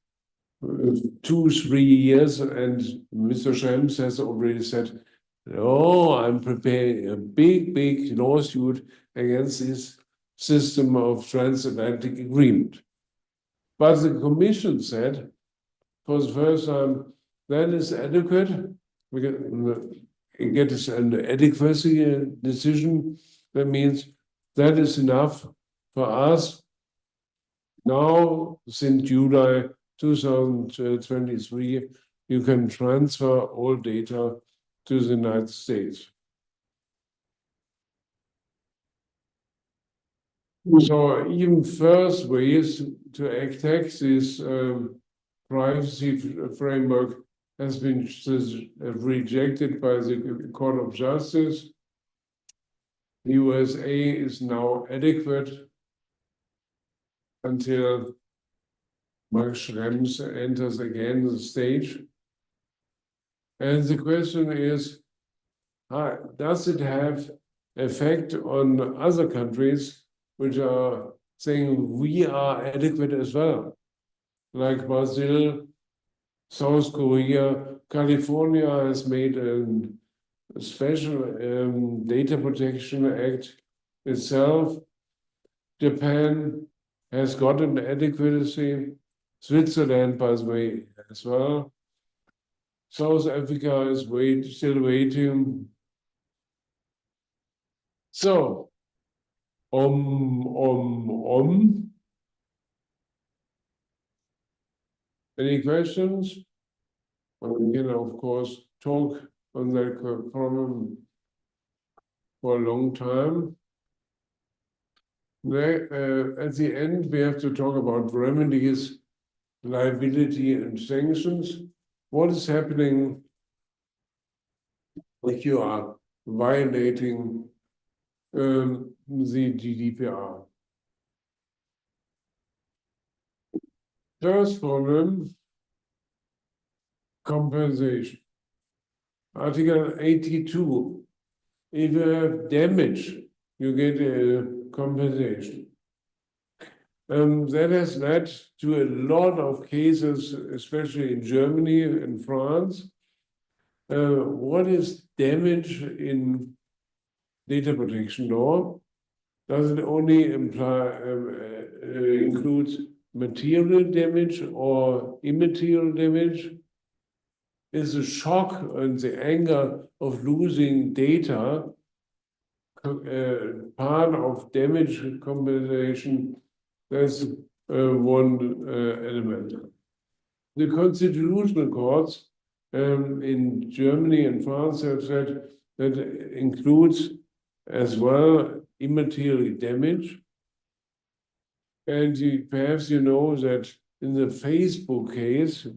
2-3 years, and Mr. Schrems has already said, no, I'm preparing a big lawsuit against this system of transatlantic agreement. But the Commission said, for the first time, that is adequate. We get an adequacy decision. That means that is enough for us. Now, since July 2023, you can transfer all data to the United States. So even first ways to attack this privacy framework has been rejected by the Court of Justice. The USA is now adequate until Max Schrems enters again the stage. And the question is, does it have effect on other countries which are saying we are adequate as well? Like Brazil, South Korea, California has made a special data protection act itself. Japan has got an adequacy. Switzerland, by the way, as well. South Africa is still waiting. So, Any questions? Well, we can, of course, talk on that problem for a long time. At the end, we have to talk about remedies, liability, and sanctions. What is happening if you are violating the GDPR? First problem, compensation. Article 82. If you have damage, you get a compensation. That has led to a lot of cases, especially in Germany and France. What is damage in data protection law? Does it only include material damage or immaterial damage? Is the shock and the anger of losing data part of damage compensation? That's one element. The constitutional courts in Germany and France have said that includes as well immaterial damage. And perhaps you know that in the Facebook case,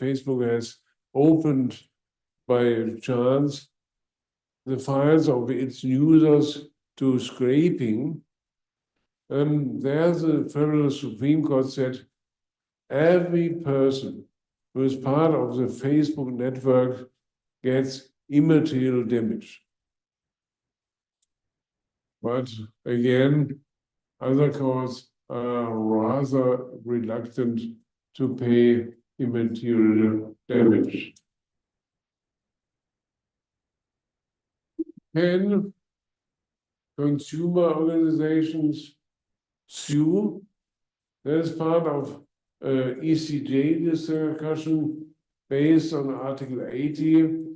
Facebook has opened by chance the files of its users to scraping. There the Federal Supreme Court said every person who is part of the Facebook network gets immaterial damage. But again, other courts are rather reluctant to pay immaterial damage. Can consumer organizations sue? That is part of ECJ discussion based on Article 80.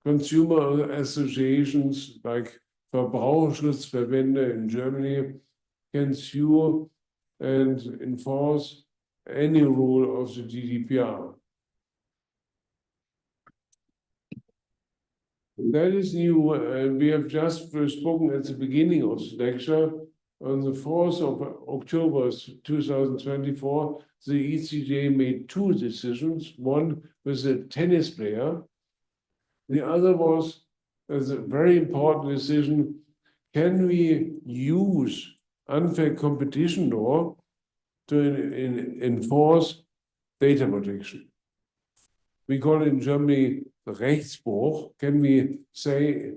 Consumer associations like Verbraucherschutzverbände in Germany can sue and enforce any rule of the GDPR. That is new. We have just spoken at the beginning of the lecture. On the 4th of October 2024, the ECJ made two decisions. One was a tennis player. The other was a very important decision. Can we use unfair competition law to enforce data protection? We call it in Germany Rechtsbruch. Can we say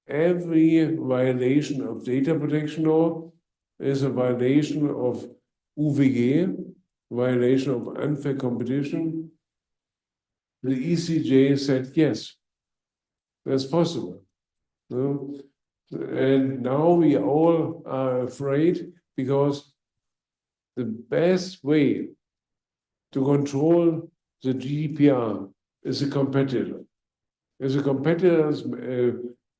every violation of data protection law is a violation of UWG, violation of unfair competition? The ECJ said yes, that's possible. No? And now we all are afraid because the best way to control the GDPR is a competitor. As a competitor is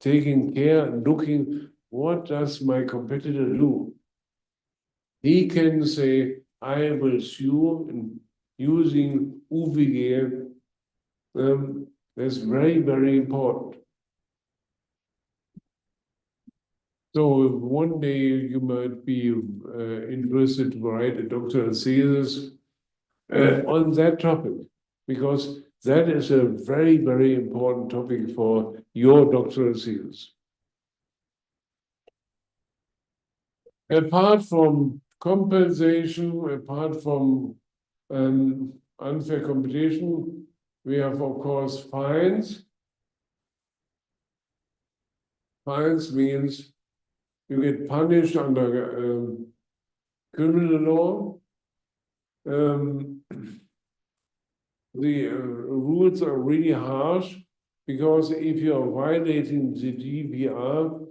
taking care and looking, what does my competitor do? He can say, I will sue and using UWG. That's very, very important. So one day you might be interested to write a doctoral thesis on that topic, because that is a very, very important topic for your doctoral thesis. Apart from compensation, apart from unfair competition, we have, of course, fines. Fines means you get punished under criminal law. The rules are really harsh because if you are violating the GDPR,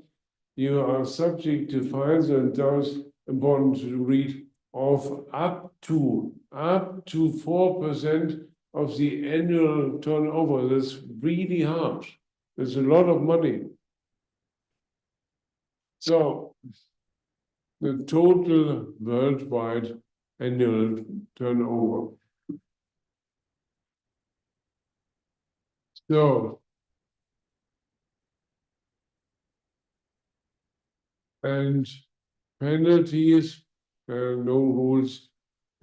you are subject to fines, and those important to read, of up to 4% of the annual turnover. That's really harsh. There's a lot of money. So the total worldwide annual turnover. So, and penalties, no rules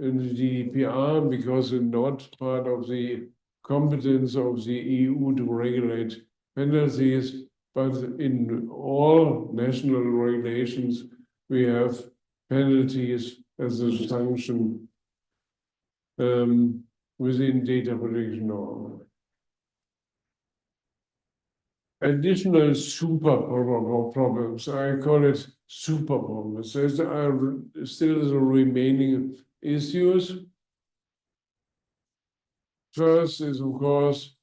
in the GDPR because it's not part of the competence of the EU to regulate penalties, but in all national regulations, we have penalties as a sanction within data protection law. additional super problems. I call it super problems. There are still the remaining issues. First is, of course,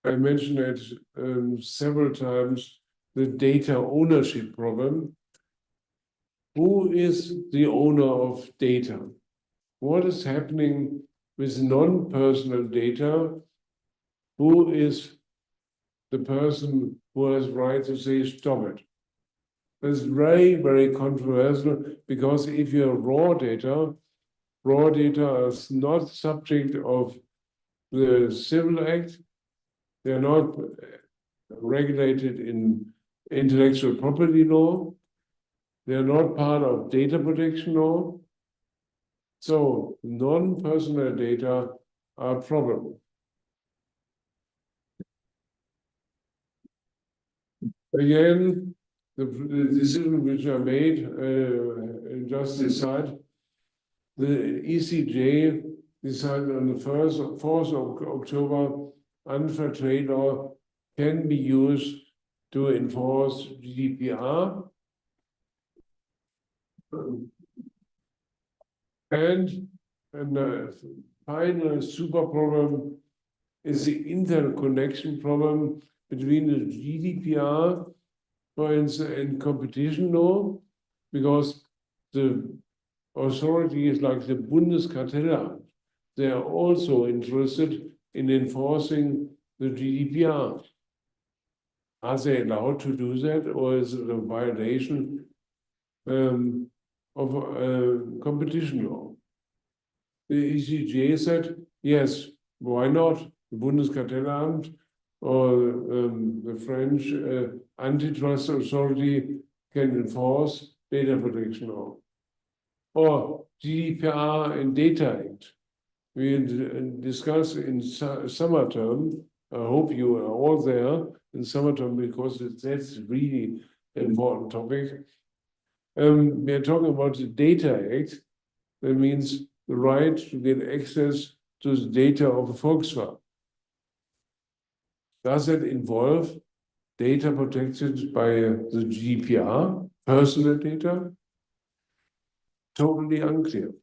I mentioned it several times, the data ownership problem. Who is the owner of data? What is happening with non-personal data? Who is the person who has right to say stop it? That's very, very controversial, because if you have raw data is not subject of the Civil Act. They're not regulated in intellectual property law. They're not part of data protection law. So non-personal data are a problem. Again, the decision which I made, just decide, the ECJ decided on the 4th of October, unfair trade law can be used to enforce GDPR. And the final super problem is the interconnection problem between the GDPR, for instance, and competition law, because the authorities like the Bundeskartellamt, they are also interested in enforcing the GDPR. Are they allowed to do that, or is it a violation of competition law? The ECJ said, yes, why not? The Bundeskartellamt or the French antitrust authority can enforce data protection law. Or GDPR and Data Act. We discuss in summer term. I hope you are all there in summer term, because that's really an important topic. We are talking about the Data Act. That means the right to get access to the data of a Volkswagen. Does it involve data protected by the GDPR, personal data? Totally unclear.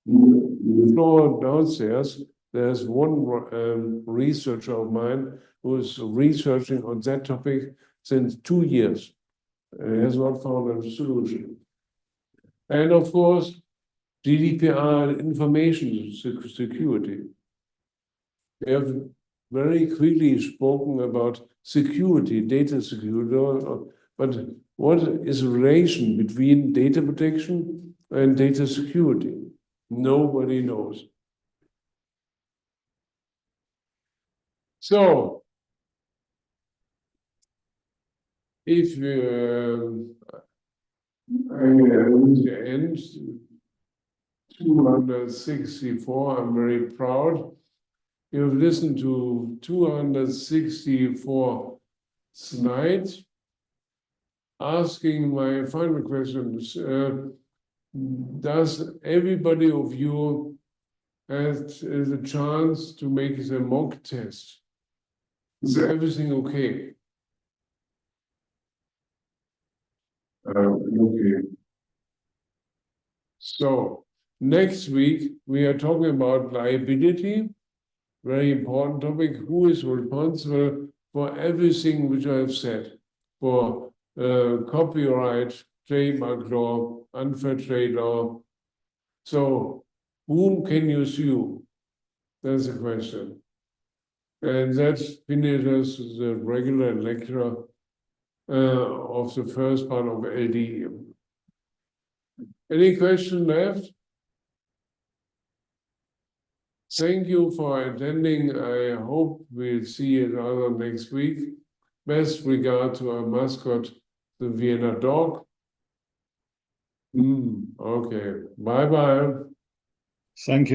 The floor downstairs, there's one researcher of mine who is researching on that topic since 2 years and has not found a solution. And of course, GDPR and information security. We have very quickly spoken about security, data security, but what is the relation between data protection and data security? Nobody knows. So, if I end 264, I'm very proud. You've listened to 264 slides. Asking my final questions, does everybody of you have the chance to make the mock test? Is everything okay? Okay. So next week we are talking about liability, very important topic. Who is responsible for everything which I have said, for copyright, trademark law, unfair trade law? So whom can you sue? That's the question. And that finishes the regular lecture of the first part of LD. Any question left? Thank you for attending. I hope we'll see each other next week. Best regard to our mascot, the Vienna dog. Okay, bye-bye. Thank you.